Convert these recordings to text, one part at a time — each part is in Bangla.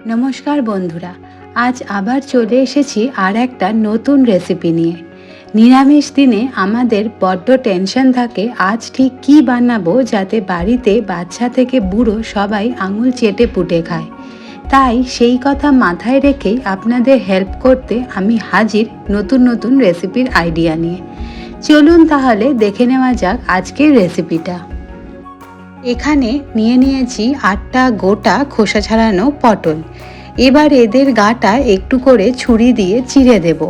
নমস্কার বন্ধুরা, আজ আবার চলে এসেছি আর একটা নতুন রেসিপি নিয়ে। নিরামিষ দিনে আমাদের বড্ড টেনশন থাকে আজ ঠিক কী বানাবো যাতে বাড়িতে বাচ্চা থেকে বুড়ো সবাই আঙুল চেটে পুটে খায়। তাই সেই কথা মাথায় রেখেই আপনাদের হেল্প করতে আমি হাজির নতুন নতুন রেসিপির আইডিয়া নিয়ে। চলুন তাহলে দেখে নেওয়া যাক আজকের রেসিপিটা। এখানে নিয়ে নিয়েছি 8টা গোটা খোসা ছাড়ানো পটল। এবার এদের গাটা একটু করে ছুরি দিয়ে চিড়ে দেব,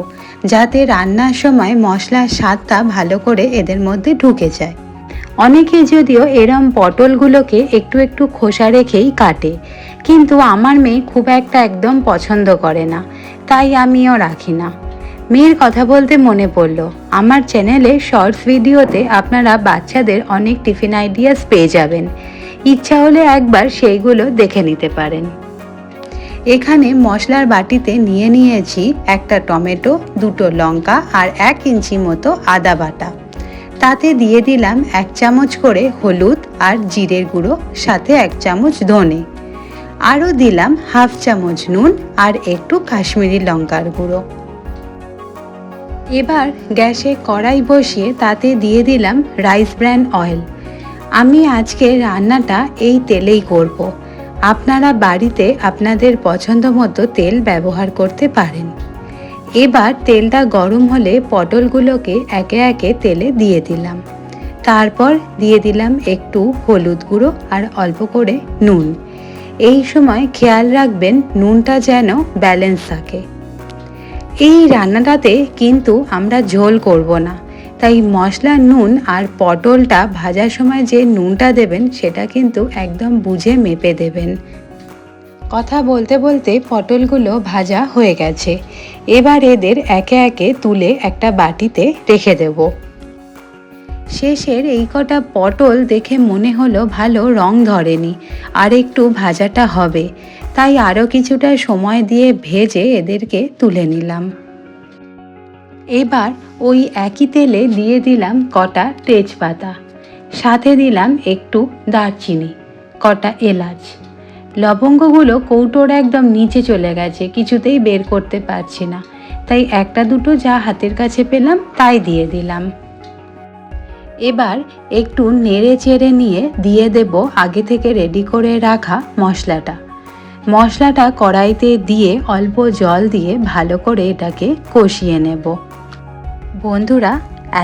যাতে রান্নার সময় মশলার স্বাদটা ভালো করে এদের মধ্যে ঢুকে যায়। অনেকে যদিও এরম পটলগুলোকে একটু একটু খোসা রেখেই কাটে, কিন্তু আমার মেয়ে খুব একটা একদম পছন্দ করে না, তাই আমিও রাখি না। মেয়ের কথা বলতে মনে পড়লো, আমার চ্যানেলে শর্টস ভিডিওতে আপনারা বাচ্চাদের অনেক টিফিন আইডিয়াস পেয়ে যাবেন। ইচ্ছা হলে একবার সেইগুলো দেখে নিতে পারেন। এখানে মশলার বাটিতে নিয়ে নিয়েছি একটা টমেটো, 2টো লঙ্কা আর 1 ইঞ্চি মতো আদা বাটা। তাতে দিয়ে দিলাম 1 চামচ করে হলুদ আর জিরের গুঁড়ো, সাথে 1 চামচ ধনে। আরও দিলাম 1/2 চামচ নুন আর একটু কাশ্মীরি লঙ্কার গুঁড়ো। এবার গ্যাসে কড়াই বসিয়ে তাতে দিয়ে দিলাম রাইস ব্র্যান অয়েল। আমি আজকে রান্নাটা এই তেলেই করব। আপনারা বাড়িতে আপনাদের পছন্দ মতো তেল ব্যবহার করতে পারেন। এবার তেলটা গরম হলে পটলগুলোকে একে একে তেলে দিয়ে দিলাম। তারপর দিয়ে দিলাম একটু হলুদ গুঁড়ো আর অল্প করে নুন। এই সময় খেয়াল রাখবেন নুনটা যেন ব্যালেন্স থাকে। এই রান্নাটাতে কিন্তু আমরা ঝোল করব না, তাই মশলা, নুন আর পটলটা ভাজার সময় যে নুনটা দেবেন সেটা কিন্তু একদম বুঝে মেপে দেবেন। কথা বলতে বলতে পটলগুলো ভাজা হয়ে গেছে। এবার এদের একে একে তুলে একটা বাটিতে রেখে দেব। শেষের এই কটা পটল দেখে মনে হলো ভালো রং ধরেনি, আর একটু ভাজাটা হবে, তাই আরও কিছুটা সময় দিয়ে ভেজে এদেরকে তুলে নিলাম। এবার ওই একই তেলে দিয়ে দিলাম কটা তেজপাতা, সাথে দিলাম একটু দারচিনি, কটা এলাচ। লবঙ্গগুলো কৌটোর একদম নিচে চলে গেছে, কিছুতেই বের করতে পারছি না, তাই একটা দুটো যা হাতের কাছে পেলাম তাই দিয়ে দিলাম। এবার একটু নেড়ে চেড়ে নিয়ে দিয়ে দেব আগে থেকে রেডি করে রাখা মশলাটা। মশলাটা কড়াইতে দিয়ে অল্প জল দিয়ে ভালো করে এটাকে কষিয়ে নেব। বন্ধুরা,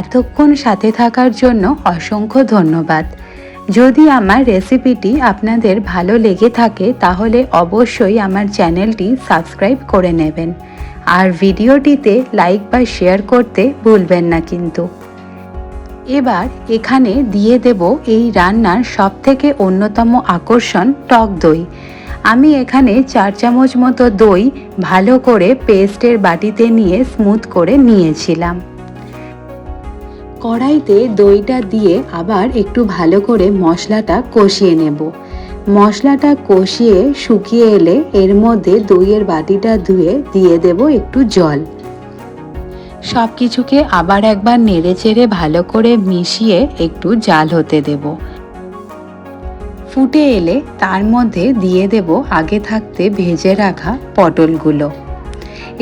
এতক্ষণ সাথে থাকার জন্য অসংখ্য ধন্যবাদ। যদি আমার রেসিপিটি আপনাদের ভালো লেগে থাকে তাহলে অবশ্যই আমার চ্যানেলটি সাবস্ক্রাইব করে নেবেন, আর ভিডিওটিতে লাইক বা শেয়ার করতে ভুলবেন না কিন্তু। এবার এখানে দিয়ে দেব এই রান্নার সবথেকে অন্যতম আকর্ষণ টক দই। আমি এখানে 4 চামচ মতো দই ভালো করে পেস্টের বাটিতে নিয়ে স্মুথ করে নিয়েছিলাম। কড়াইতে দইটা দিয়ে আবার একটু ভালো করে মশলাটা কষিয়ে নেব। মশলাটা কষিয়ে শুকিয়ে এলে এর মধ্যে দইয়ের বাটিটা ধুয়ে দিয়ে দেব একটু জল। সব কিছুকে আবার একবার নেড়ে চেড়ে ভালো করে মিশিয়ে একটু জাল হতে দেব। ফুটে এলে তার মধ্যে দিয়ে দেব আগে থাকতে ভেজে রাখা পটলগুলো।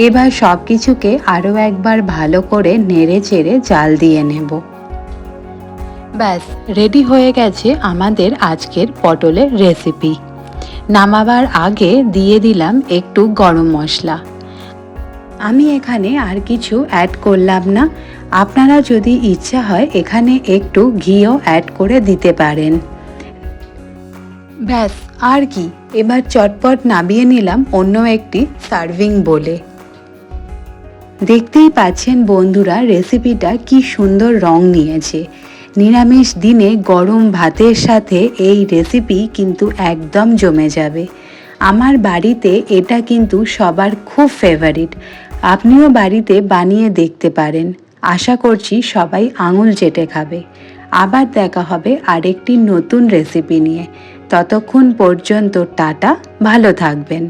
এবার সব কিছুকে আরও একবার ভালো করে নেড়ে চেড়ে জাল দিয়ে নেব। ব্যাস, রেডি হয়ে গেছে আমাদের আজকের পটলের রেসিপি। নামাবার আগে দিয়ে দিলাম একটু গরম মশলা। আমি এখানে আর কিছু অ্যাড করলাম না, আপনারা যদি ইচ্ছা হয় এখানে একটু ঘিও অ্যাড করে দিতে পারেন। ব্যাস, আর কি, এবার চটপট নামিয়ে নিলাম অন্য একটি সার্ভিং বোলে। দেখতেই পাচ্ছেন বন্ধুরা, রেসিপিটা কি সুন্দর রং নিয়েছে। নিরামিষ দিনে গরম ভাতের সাথে এই রেসিপি কিন্তু একদম জমে যাবে। আমার বাড়িতে এটা কিন্তু সবার খুব ফেভারিট। আপনিও বাড়িতে বানিয়ে দেখতে পারেন। আশা করছি সবাই আঙুল চেটে খাবে। আবার দেখা হবে আরেকটি নতুন রেসিপি নিয়ে। ততক্ষণ পর্যন্ত টাটা, ভালো থাকবেন।